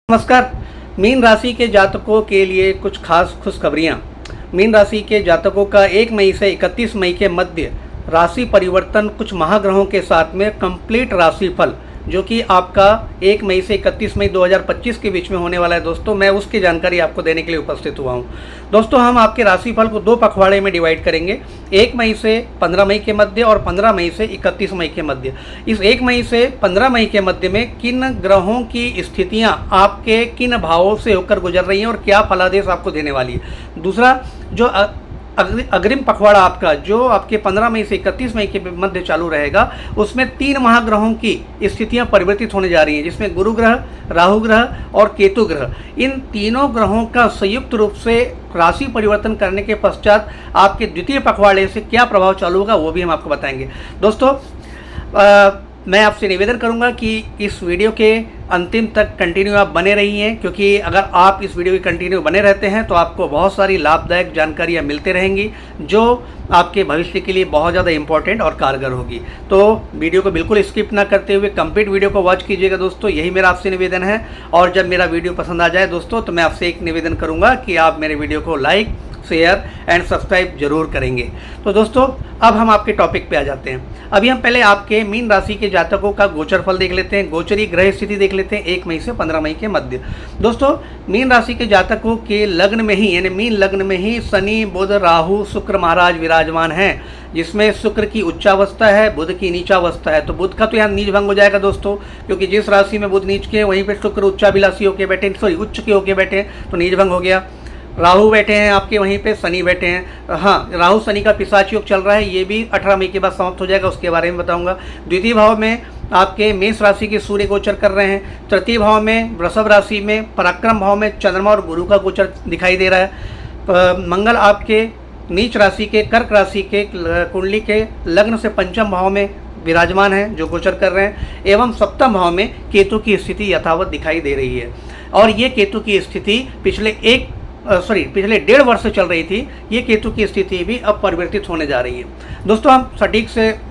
नमस्कार। मीन राशि के जातकों के लिए कुछ खास खुशखबरियाँ। मीन राशि के जातकों का 1 मई से 31 मई के मध्य राशि परिवर्तन कुछ महाग्रहों के साथ में कंप्लीट राशिफल जो कि आपका 1 मई से 31 मई 2025 के बीच में होने वाला है दोस्तों, मैं उसकी जानकारी आपको देने के लिए उपस्थित हुआ हूँ। दोस्तों, हम आपके राशिफल को 2 पखवाड़े में डिवाइड करेंगे, 1 मई से 15 मई के मध्य और 15 मई से 31 मई के मध्य। इस 1 मई से 15 मई के मध्य में किन ग्रहों की स्थितियाँ आपके किन भावों से होकर गुजर रही हैं और क्या फलादेश आपको देने वाली है। दूसरा, जो अग्रिम पखवाड़ा आपका जो आपके 15 मई से 31 मई के मध्य चालू रहेगा, उसमें 3 महाग्रहों की स्थितियां परिवर्तित होने जा रही हैं, जिसमें गुरु ग्रह, राहु ग्रह और केतु ग्रह, इन तीनों ग्रहों का संयुक्त रूप से राशि परिवर्तन करने के पश्चात आपके द्वितीय पखवाड़े से क्या प्रभाव चालू होगा वो भी हम आपको बताएंगे। दोस्तों, मैं आपसे निवेदन करूंगा कि इस वीडियो के अंतिम तक कंटिन्यू आप बने रहिए, क्योंकि अगर आप इस वीडियो के कंटिन्यू बने रहते हैं तो आपको बहुत सारी लाभदायक जानकारियां मिलते रहेंगी जो आपके भविष्य के लिए बहुत ज़्यादा इंपॉर्टेंट और कारगर होगी। तो वीडियो को बिल्कुल स्किप ना करते हुए कंप्लीट वीडियो को वॉच कीजिएगा दोस्तों, यही मेरा आपसे निवेदन है। और जब मेरा वीडियो पसंद आ जाए दोस्तों, तो मैं आपसे एक निवेदन करूँगा कि आप मेरे वीडियो को लाइक, शेयर एंड सब्सक्राइब जरूर करेंगे। तो दोस्तों, अब हम आपके टॉपिक पे आ जाते हैं। अभी हम पहले आपके मीन राशि के जातकों का गोचर फल देख लेते हैं, गोचरी ग्रह स्थिति देख लेते हैं 1 मई से 15 मई के मध्य। दोस्तों, मीन राशि के जातकों के लग्न में ही यानी मीन लग्न में ही शनि, बुध, राहु, शुक्र महाराज विराजमान हैं, जिसमें शुक्र की उच्चावस्था है, बुध की नीचावस्था है। तो बुध का तो यहाँ नीच भंग हो जाएगा दोस्तों, क्योंकि जिस राशि में बुध नीच के वहीं पर शुक्र उच्चाभिलाषी होकर बैठे, उच्च के होकर बैठे, तो नीच भंग हो गया। राहु बैठे हैं आपके वहीं पे, शनि बैठे हैं। हाँ, राहु शनि का पिशाच योग चल रहा है, ये भी 18 मई के बाद समाप्त हो जाएगा, उसके बारे में बताऊंगा। द्वितीय भाव में आपके मेष राशि के सूर्य गोचर कर रहे हैं। तृतीय भाव में वृषभ राशि में, पराक्रम भाव में चंद्रमा और गुरु का गोचर दिखाई दे रहा है। मंगल आपके नीच राशि के कर्क राशि के कुंडली के लग्न से पंचम भाव में विराजमान है जो गोचर कर रहे हैं, एवं सप्तम भाव में केतु की स्थिति यथावत दिखाई दे रही है। और ये केतु की स्थिति पिछले 1.5 वर्ष से चल रही थी, ये केतु की स्थिति भी अब परिवर्तित होने जा रही है। दोस्तों, हम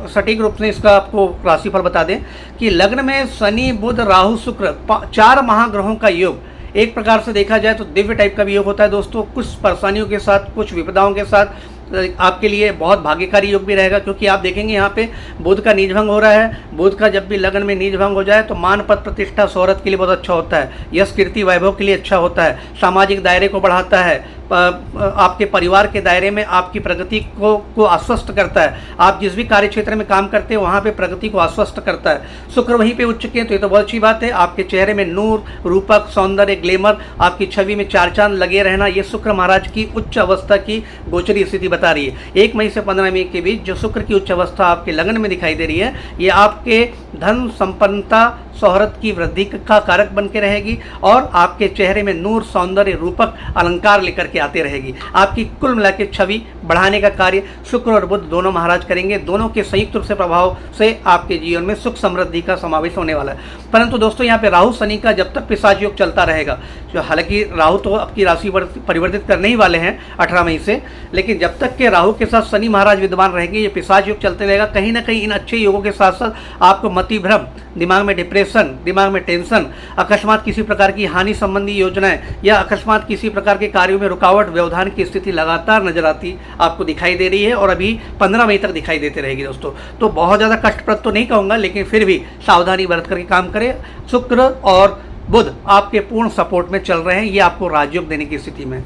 सटीक रूप से इसका आपको राशिफल बता दें कि लग्न में शनि, बुध, राहु, शुक्र 4 महाग्रहों का योग एक प्रकार से देखा जाए तो दिव्य टाइप का भी योग होता है दोस्तों। कुछ परेशानियों के साथ, कुछ विपदाओं के साथ आपके लिए बहुत भाग्यकारी योग भी रहेगा, क्योंकि आप देखेंगे यहाँ पे बुध का नीचभंग हो रहा है। बुध का जब भी लगन में नीचभंग हो जाए तो मान, पद, प्रतिष्ठा, शोहरत के लिए बहुत अच्छा होता है, यश, कीर्ति, वैभव के लिए अच्छा होता है, सामाजिक दायरे को बढ़ाता है, आपके परिवार के दायरे में आपकी प्रगति को आश्वस्त करता है। आप जिस भी कार्य क्षेत्र में काम करते हैं वहाँ पे प्रगति को आश्वस्त करता है। शुक्र वहीं पे उच्च के, तो ये तो बहुत अच्छी बात है। आपके चेहरे में नूर, रूपक, सौंदर्य, ग्लैमर, आपकी छवि में 4 चांद लगे रहना, ये शुक्र महाराज की उच्च अवस्था की गोचरी स्थिति बता रही है। 1 मई से 15 मई के बीच जो शुक्र की उच्च अवस्था आपके लगन में दिखाई दे रही है, ये आपके धन संपन्नता, शोहरत की वृद्धि का कारक बन के रहेगी और आपके चेहरे में नूर, सौंदर्य, रूपक, अलंकार लेकर के आते रहेगी। आपकी कुल मिला के छवि बढ़ाने का कार्य शुक्र और बुध दोनों महाराज करेंगे। दोनों के संयुक्त रूप से प्रभाव से आपके जीवन में सुख समृद्धि का समावेश होने वाला है। परंतु दोस्तों, यहाँ पे राहु शनि का जब तक पिशाच योग चलता रहेगा, जो हालांकि राहु तो आपकी राशि परिवर्तित करने ही वाले हैं 18 मई से, लेकिन जब तक के राहु के साथ शनि महाराज विद्यमान रहेंगे, ये पिशाच योग चलते रहेगा। कहीं ना कहीं इन अच्छे योगों के साथ साथ आपको मति भ्रम, दिमाग में डिप्रेशन, दिमाग में टेंशन, अकस्मात किसी प्रकार की हानि संबंधी योजनाएं या अकस्मात किसी प्रकार के कार्यों में रुकावट, व्यवधान की स्थिति लगातार नजर आती आपको दिखाई दे रही है और अभी 15 मई तक दिखाई देते रहेगी दोस्तों। तो बहुत ज़्यादा कष्टप्रद तो नहीं कहूँगा, लेकिन फिर भी सावधानी बरत करके काम करें। शुक्र और बुध आपके पूर्ण सपोर्ट में चल रहे हैं, ये आपको राजयोग देने की स्थिति में।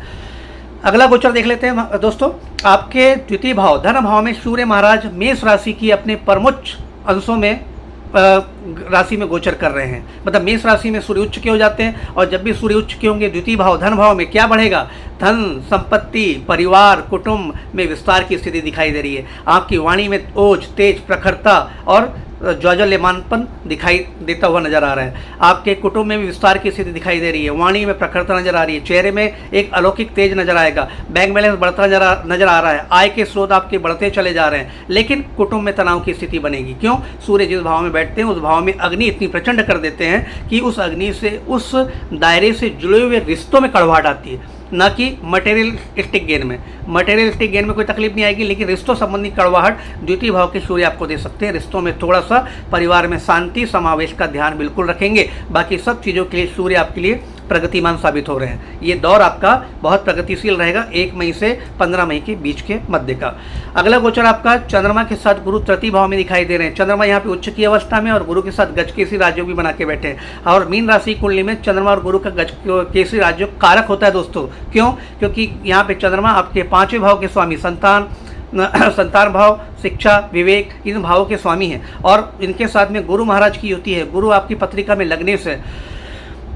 अगला गोचर देख लेते हैं दोस्तों। आपके द्वितीय भाव धन भाव में सूर्य महाराज मेष राशि की अपने परमोच्च अंशों में राशि में गोचर कर रहे हैं। मतलब मेष राशि में सूर्य उच्च के हो जाते हैं, और जब भी सूर्य उच्च के होंगे द्वितीय भाव धन भाव में क्या बढ़ेगा? धन, संपत्ति, परिवार, कुटुंब में विस्तार की स्थिति दिखाई दे रही है। आपकी वाणी में ओज, तेज, प्रखरता और ज्वाजल्यमानपन दिखाई देता हुआ नजर आ रहा है। आपके कुटुंब में भी विस्तार की स्थिति दिखाई दे रही है। वाणी में प्रखरता नजर आ रही है, चेहरे में एक अलौकिक तेज नजर आएगा, बैंक बैलेंस बढ़ता नजर आ रहा है, आय के स्रोत आपके बढ़ते चले जा रहे हैं। लेकिन कुटुंब में तनाव की स्थिति बनेगी। क्यों? सूर्य जिस भाव में बैठते हैं उस भाव में अग्नि इतनी प्रचंड कर देते हैं कि उस अग्नि से, उस दायरे से जुड़े हुए रिश्तों में कड़वाहट आती है। ना कि मटेरियलिस्टिक गेन में। मटेरियलिस्टिक गेन में कोई तकलीफ नहीं आएगी, लेकिन रिश्तों संबंधी कड़वाहट द्वितीय भाव के सूर्य आपको दे सकते हैं। रिश्तों में थोड़ा सा परिवार में शांति समावेश का ध्यान बिल्कुल रखेंगे। बाकी सब चीज़ों के लिए सूर्य आपके लिए प्रगतिमान साबित हो रहे हैं। ये दौर आपका बहुत प्रगतिशील रहेगा 1 मई से 15 मई के बीच के मध्य का। अगला गोचर आपका चंद्रमा के साथ गुरु तृतीय भाव में दिखाई दे रहे हैं। चंद्रमा यहाँ पे उच्च की अवस्था में और गुरु के साथ गज केसरी राजयोग भी बना के बैठे हैं। और मीन राशि कुंडली में चंद्रमा और गुरु का गज केसरी राजयोग कारक होता है दोस्तों। क्यों? क्योंकि यहाँ पे चंद्रमा आपके 5वें भाव के स्वामी, संतान भाव, शिक्षा, विवेक, इन भावों के स्वामी हैं। और इनके साथ में गुरु महाराज की युति है। गुरु आपकी पत्रिका में लग्नेश है,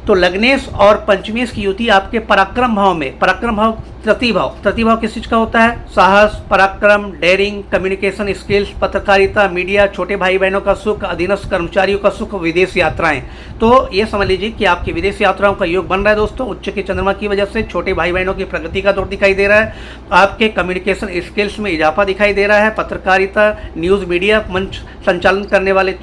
तो लग्नेश और पंचमेश की युति आपके पराक्रम भाव में, पराक्रम भाव तृतीय भाव किस चीज़ का होता है? साहस, पराक्रम, डेयरिंग, कम्युनिकेशन स्किल्स, पत्रकारिता, मीडिया, छोटे भाई बहनों का सुख, अधीनस्थ कर्मचारियों का सुख, विदेश यात्राएं। तो ये समझ लीजिए कि आपकी विदेश यात्राओं का योग बन रहा है दोस्तों। उच्च के चंद्रमा की वजह से छोटे भाई बहनों की प्रगति का दौर दिखाई दे रहा है। आपके कम्युनिकेशन स्किल्स में इजाफा दिखाई दे रहा है। पत्रकारिता, न्यूज़ मीडिया, मंच संचालन करने वाले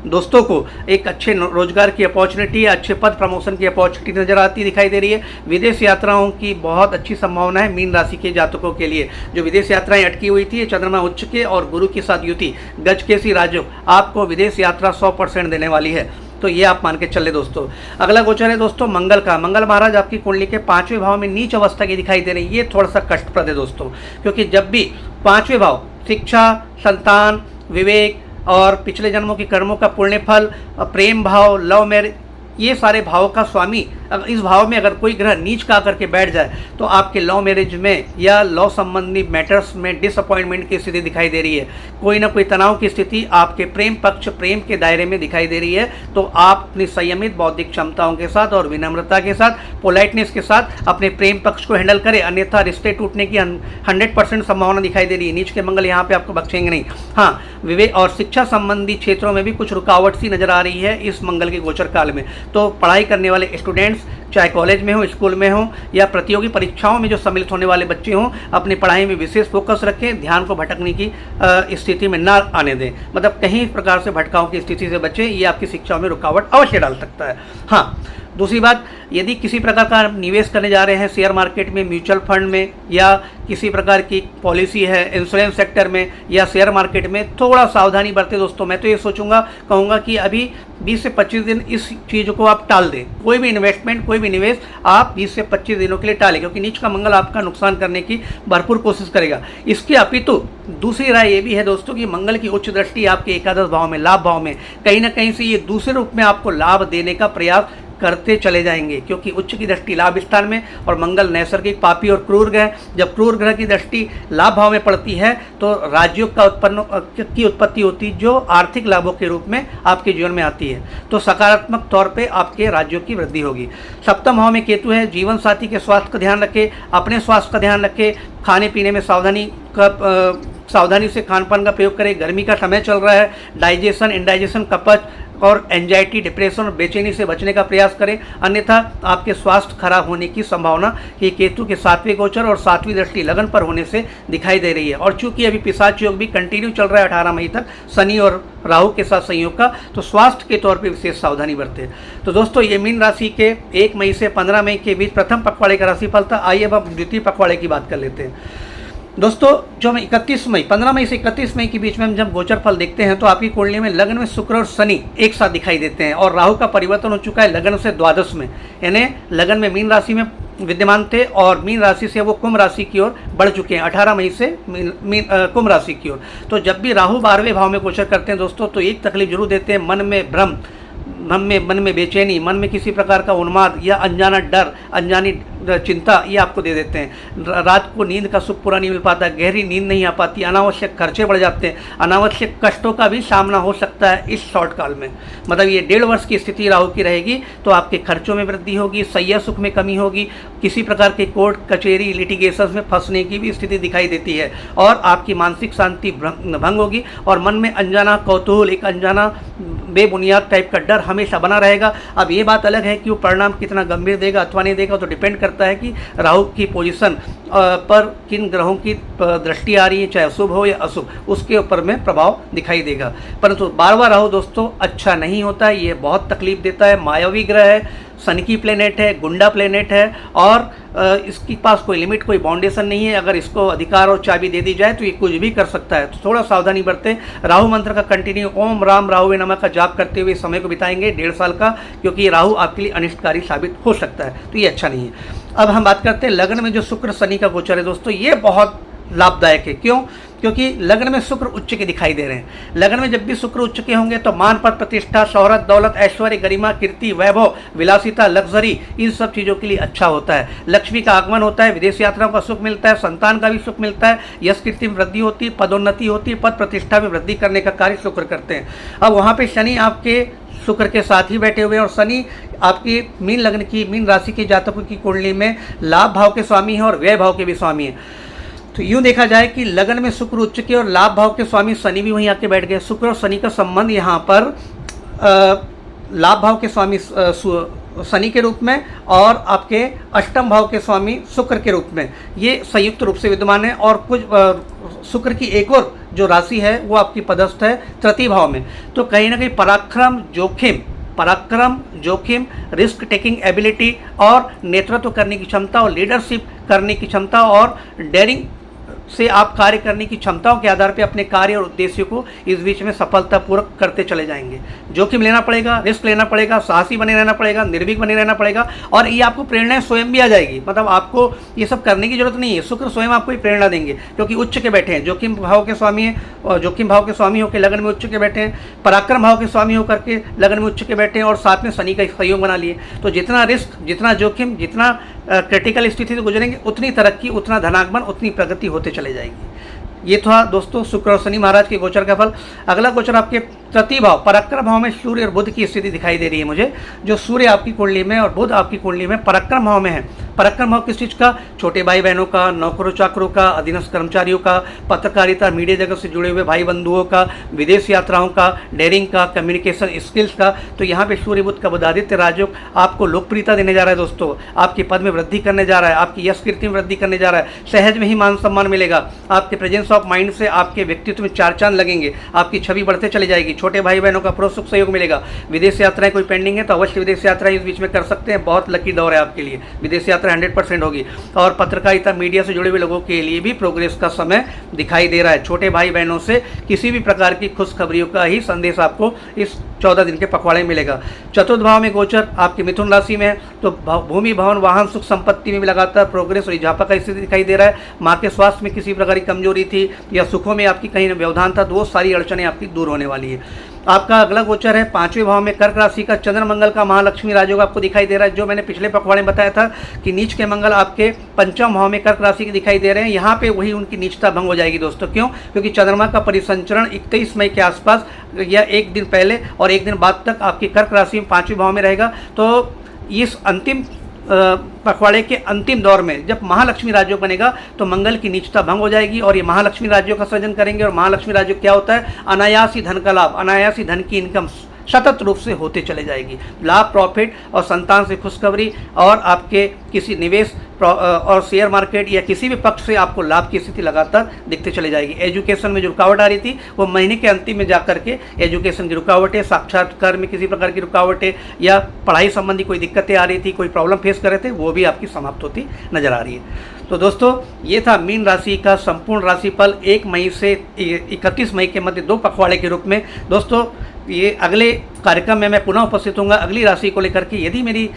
दोस्तों को एक अच्छे रोजगार की अपॉर्चुनिटी, अच्छे पद प्रमोशन की अपॉर्चुनिटी नजर आती दिखाई दे रही है। विदेश यात्राओं की बहुत अच्छी संभावना है मीन राशि के जातकों के लिए। जो विदेश यात्राएं अटकी हुई थी, चंद्रमा उच्च के और गुरु के साथ युति गज केसरी राजयोग आपको विदेश यात्रा 100% देने वाली है। तो ये आप मान के चले दोस्तों। अगला गोचर है दोस्तों मंगल का। मंगल महाराज आपकी कुंडली के 5वें भाव में नीच अवस्था की दिखाई दे रही है। ये थोड़ा सा कष्टप्रद है दोस्तों, क्योंकि जब भी 5वें भाव शिक्षा, संतान, विवेक और पिछले जन्मों के कर्मों का पुण्य फल, प्रेम भाव, लव मैरिज, ये सारे भावों का स्वामी इस भाव में अगर कोई ग्रह नीच का आकर के बैठ जाए तो आपके लव मैरिज में या लव संबंधी मैटर्स में डिसअपॉइंटमेंट की स्थिति दिखाई दे रही है। कोई ना कोई तनाव की स्थिति आपके प्रेम पक्ष, प्रेम के दायरे में दिखाई दे रही है। तो आप अपनी संयमित बौद्धिक क्षमताओं के साथ और विनम्रता के साथ, पोलाइटनेस के साथ अपने प्रेम पक्ष को हैंडल करें, अन्यथा रिश्ते टूटने की 100% संभावना दिखाई दे रही है। नीच के मंगल यहाँ पे आपको बख्शेंगे नहीं। हाँ, विवेक और शिक्षा संबंधी क्षेत्रों में भी कुछ रुकावट सी नजर आ रही है इस मंगल के गोचर काल में। तो पढ़ाई करने वाले स्टूडेंट्स, चाहे कॉलेज में हो, स्कूल में हो या प्रतियोगी परीक्षाओं में जो सम्मिलित होने वाले बच्चे हों, अपनी पढ़ाई में विशेष फोकस रखें, ध्यान को भटकने की स्थिति में ना आने दें। मतलब कहीं प्रकार से भटकाव की स्थिति से बचें, ये आपकी शिक्षाओं में रुकावट अवश्य डाल सकता है। हाँ, दूसरी बात, यदि किसी प्रकार का निवेश करने जा रहे हैं शेयर मार्केट में, म्यूचुअल फंड में या किसी प्रकार की पॉलिसी है इंश्योरेंस सेक्टर में या शेयर मार्केट में, थोड़ा सावधानी बरतें दोस्तों। मैं तो ये कहूँगा कि अभी 20 से 25 दिन इस चीज़ को आप टाल दें। कोई भी इन्वेस्टमेंट, कोई भी निवेश आप 20 से 25 दिनों के लिए टालें, क्योंकि नीच का मंगल आपका नुकसान करने की भरपूर कोशिश करेगा। इसके अपितु दूसरी राय ये भी है दोस्तों कि मंगल की उच्च दृष्टि आपके एकादश भाव में, लाभ भाव में, कहीं ना कहीं से ये दूसरे रूप में आपको लाभ देने का प्रयास करते चले जाएंगे, क्योंकि उच्च की दृष्टि लाभ स्थान में और मंगल नैसर्गिक पापी और क्रूर ग्रह, जब क्रूर ग्रह की दृष्टि लाभ भाव में पड़ती है तो राजयोग की उत्पत्ति होती है, जो आर्थिक लाभों के रूप में आपके जीवन में आती है। तो सकारात्मक तौर पे आपके राजयोग की वृद्धि होगी। सप्तम भाव में केतु है। जीवन साथी के स्वास्थ्य का ध्यान रखें, अपने स्वास्थ्य का ध्यान रखें, खाने पीने में सावधानी से खान पान का प्रयोग करें। गर्मी का समय चल रहा है, डाइजेशन, इंडाइजेशन, कपच और एंजाइटी, डिप्रेशन और बेचैनी से बचने का प्रयास करें, अन्यथा आपके स्वास्थ्य खराब होने की संभावना ये केतु के 7वें गोचर और 7वीं दृष्टि लगन पर होने से दिखाई दे रही है। और चूंकि अभी पिशाच योग भी कंटिन्यू चल रहा है 18 मई तक शनि और राहु के साथ संयोग का, तो स्वास्थ्य के तौर पर विशेष सावधानी बरतें। तो दोस्तों, ये मीन राशि के 1 मई से 15 मई के बीच प्रथम पखवाड़े का राशिफल था। आइए अब हम द्वितीय पखवाड़े की बात कर लेते हैं। दोस्तों, जो हम 15 मई से 31 मई के बीच में हम जब गोचर फल देखते हैं तो आपकी कुंडली में लग्न में शुक्र और शनि एक साथ दिखाई देते हैं और राहु का परिवर्तन हो चुका है लग्न से द्वादश में। यानी लग्न में मीन राशि में विद्यमान थे और मीन राशि से वो कुंभ राशि की ओर बढ़ चुके हैं 18 मई से कुंभ राशि की ओर। तो जब भी राहु 12वें भाव में गोचर करते हैं दोस्तों, तो एक तकलीफ जरूर देते हैं, मन में भ्रम, मन में बेचैनी, मन में किसी प्रकार का उन्माद या अनजाना डर, अनजानी चिंता ये आपको दे देते हैं। रात को नींद का सुख पूरा नहीं मिल पाता, गहरी नींद नहीं आ पाती, अनावश्यक खर्चे बढ़ जाते हैं, अनावश्यक कष्टों का भी सामना हो सकता है इस शॉर्ट काल में। मतलब ये 1.5 वर्ष की स्थिति राहु की रहेगी, तो आपके खर्चों में वृद्धि होगी, सैया सुख में कमी होगी, किसी प्रकार के कोर्ट कचहरी लिटिगेशन में फंसने की भी स्थिति दिखाई देती है और आपकी मानसिक शांति भंग होगी और मन में अनजाना कौतूहल, एक अनजाना बेबुनियाद टाइप का डर हमेशा बना रहेगा। अब ये बात अलग है कि वो परिणाम कितना गंभीर देगा अथवा नहीं देगा, तो डिपेंड करता है कि राहु की पोजीशन पर किन ग्रहों की दृष्टि आ रही है, चाहे शुभ हो या अशुभ, उसके ऊपर में प्रभाव दिखाई देगा। परंतु 12वां राहु दोस्तों अच्छा नहीं होता है, ये बहुत तकलीफ देता है, मायावी ग्रह है, सनकी प्लेनेट है, गुंडा प्लेनेट है और इसके पास कोई लिमिट, कोई बाउंडेशन नहीं है। अगर इसको अधिकार और चाबी दे दी जाए तो ये कुछ भी कर सकता है। तो थोड़ा सावधानी बरतें। राहु मंत्र का कंटिन्यू ओम राम राहुवे नमः का जाप करते हुए समय को बिताएंगे 1.5 साल का, क्योंकि राहु आपके लिए अनिष्टकारी साबित हो सकता है, तो ये अच्छा नहीं है। अब हम बात करते हैं लग्न में जो शुक्र शनि का गोचर है दोस्तों, ये बहुत लाभदायक है। क्यों? क्योंकि लग्न में शुक्र उच्च के दिखाई दे रहे हैं। लग्न में जब भी शुक्र उच्च के होंगे तो मान पद प्रतिष्ठा, शोहरत, दौलत, ऐश्वर्य, गरिमा, कीर्ति, वैभव, विलासिता, लग्जरी, इन सब चीज़ों के लिए अच्छा होता है। लक्ष्मी का आगमन होता है, विदेश यात्राओं का सुख मिलता है, संतान का भी सुख मिलता है, यश कीर्ति में वृद्धि होती है, पदोन्नति होती है, पद प्रतिष्ठा में वृद्धि करने का कार्य शुक्र करते हैं। अब वहाँ पर शनि आपके शुक्र के साथ ही बैठे हुए हैं और शनि आपकी मीन लग्न की, मीन राशि के जातकों की कुंडली में लाभ भाव के स्वामी हैं और व्यय भाव के भी स्वामी हैं। तो यूँ देखा जाए कि लगन में शुक्र उच्च के और लाभ भाव के स्वामी शनि भी वहीं आके बैठ गए। शुक्र और शनि का संबंध यहाँ पर लाभ भाव के स्वामी शनि के रूप में और आपके अष्टम भाव के स्वामी शुक्र के रूप में ये संयुक्त रूप से विद्यमान है। और कुछ शुक्र की एक और जो राशि है वो आपकी पदस्थ है तृतीय भाव में। तो कहीं ना कहीं पराक्रम, जोखिम, रिस्क टेकिंग एबिलिटी और नेतृत्व करने की क्षमता और लीडरशिप करने की क्षमता और डेयरिंग से आप कार्य करने की क्षमताओं के आधार पर अपने कार्य और उद्देश्य को इस बीच में सफलतापूर्वक करते चले जाएंगे। जोखिम लेना पड़ेगा, रिस्क लेना पड़ेगा, साहसी बने रहना पड़ेगा, निर्भीक बने रहना पड़ेगा और ये आपको प्रेरणा स्वयं भी आ जाएगी। मतलब आपको ये सब करने की जरूरत नहीं है, शुक्र स्वयं आपको प्रेरणा देंगे क्योंकि उच्च के बैठे हैं, जोखिम भाव के स्वामी हैं और जोखिम भाव के स्वामी होकर लगन में उच्च के बैठे हैं, पराक्रम भाव के स्वामी होकर के लगन में उच्च के बैठे हैं और साथ में शनि का सहयोग बना लिए। तो जितना रिस्क, जितना जोखिम, जितना क्रिटिकल स्थिति से गुजरेंगे उतनी तरक्की, उतना धनागमन, उतनी प्रगति होते चले जाएगी। ये था दोस्तों शुक्र और शनि महाराज के गोचर का फल। अगला गोचर आपके तृतीय भाव पराक्रम भाव में सूर्य और बुध की स्थिति दिखाई दे रही है मुझे, जो सूर्य आपकी कुंडली में और बुध आपकी कुंडली में पराक्रम भाव में है। पराक्रम भाव किस चीज़ का? छोटे भाई बहनों का, नौकरों चाकरों का, अधीनस्थ कर्मचारियों का, पत्रकारिता, मीडिया जगत से जुड़े हुए भाई बंधुओं का, विदेश यात्राओं का, डेयरिंग का, कम्युनिकेशन स्किल्स का। तो यहाँ पे सूर्य बुध का बुधादित्य राजयोग आपको लोकप्रियता देने जा रहा है दोस्तों, आपके पद में वृद्धि करने जा रहा है, आपकी यश कीर्ति में वृद्धि करने जा रहा है, सहज में ही मान सम्मान मिलेगा, आपके प्रेजेंस ऑफ माइंड से आपके व्यक्तित्व में चार चांद लगेंगे, आपकी छवि बढ़ते चली जाएगी, छोटे भाई बहनों का प्रोत्साहक सहयोग मिलेगा। विदेश यात्राएं कोई पेंडिंग है तो अवश्य विदेश यात्रा इस बीच में कर सकते हैं, बहुत लकी दौर है आपके लिए, विदेश यात्रा 100% होगी। और पत्रकारिता, मीडिया से जुड़े हुए लोगों के लिए भी प्रोग्रेस का समय दिखाई दे रहा है। छोटे भाई बहनों से किसी भी प्रकार की खुशखबरियों का ही संदेश आपको इस 14 दिन के पखवाड़े में मिलेगा। चतुर्थ भाव में गोचर आपकी मिथुन राशि में है, तो भूमि, भवन, वाहन, सुख संपत्ति में भी लगातार प्रोग्रेस और इजाफा का स्थिति दिखाई दे रहा है। माँ के स्वास्थ्य में किसी प्रकार की कमजोरी थी या सुखों में आपकी कहीं व्यवधान था तो वो सारी अड़चनें आपकी दूर होने वाली है। आपका अगला गोचर है 5वें भाव में कर्क राशि का चंद्र मंगल का महालक्ष्मी राजयोग आपको दिखाई दे रहा है, जो मैंने पिछले पखवाड़े में बताया था कि नीच के मंगल आपके 5वें भाव में कर्क राशि के दिखाई दे रहे हैं। यहाँ पे वही उनकी नीचता भंग हो जाएगी दोस्तों। क्यों? क्योंकि चंद्रमा का परिसंचरण 31 मई के आसपास या एक दिन पहले और एक दिन बाद तक आपकी कर्क राशि में 5वें भाव में रहेगा। तो इस अंतिम पखवाड़े के अंतिम दौर में जब महालक्ष्मी राजयोग बनेगा तो मंगल की नीचता भंग हो जाएगी और ये महालक्ष्मी राजयोग का सृजन करेंगे। और महालक्ष्मी राजयोग क्या होता है? अनायासी धन का लाभ, अनायासी धन की इनकम सतत रूप से होते चले जाएगी। लाभ, प्रॉफिट और संतान से खुशखबरी और आपके किसी निवेश और शेयर मार्केट या किसी भी पक्ष से आपको लाभ की स्थिति लगातार दिखते चले जाएगी। एजुकेशन में जो रुकावट आ रही थी वो महीने के अंतिम में जा करके एजुकेशन की रुकावटें, साक्षात्कार में किसी प्रकार की रुकावटें या पढ़ाई संबंधी कोई दिक्कतें आ रही थी, कोई प्रॉब्लम फेस कर रहे थे, वो भी आपकी समाप्त होती नजर आ रही है। तो दोस्तों ये था मीन राशि का संपूर्ण राशिफल 1 मई से 31 मई के मध्य 2 पखवाड़े के रूप में। दोस्तों ये अगले कार्यक्रम में मैं पुनः उपस्थित होऊंगा अगली राशि को लेकर के। यदि मेरी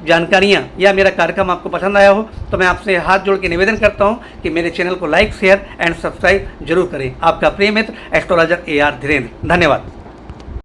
जानकारियाँ या मेरा कार्यक्रम आपको पसंद आया हो तो मैं आपसे हाथ जोड़ के निवेदन करता हूँ कि मेरे चैनल को लाइक, शेयर एंड सब्सक्राइब जरूर करें। आपका प्रिय मित्र एस्ट्रोलॉजर AR धीरेन्द्र। धन्यवाद।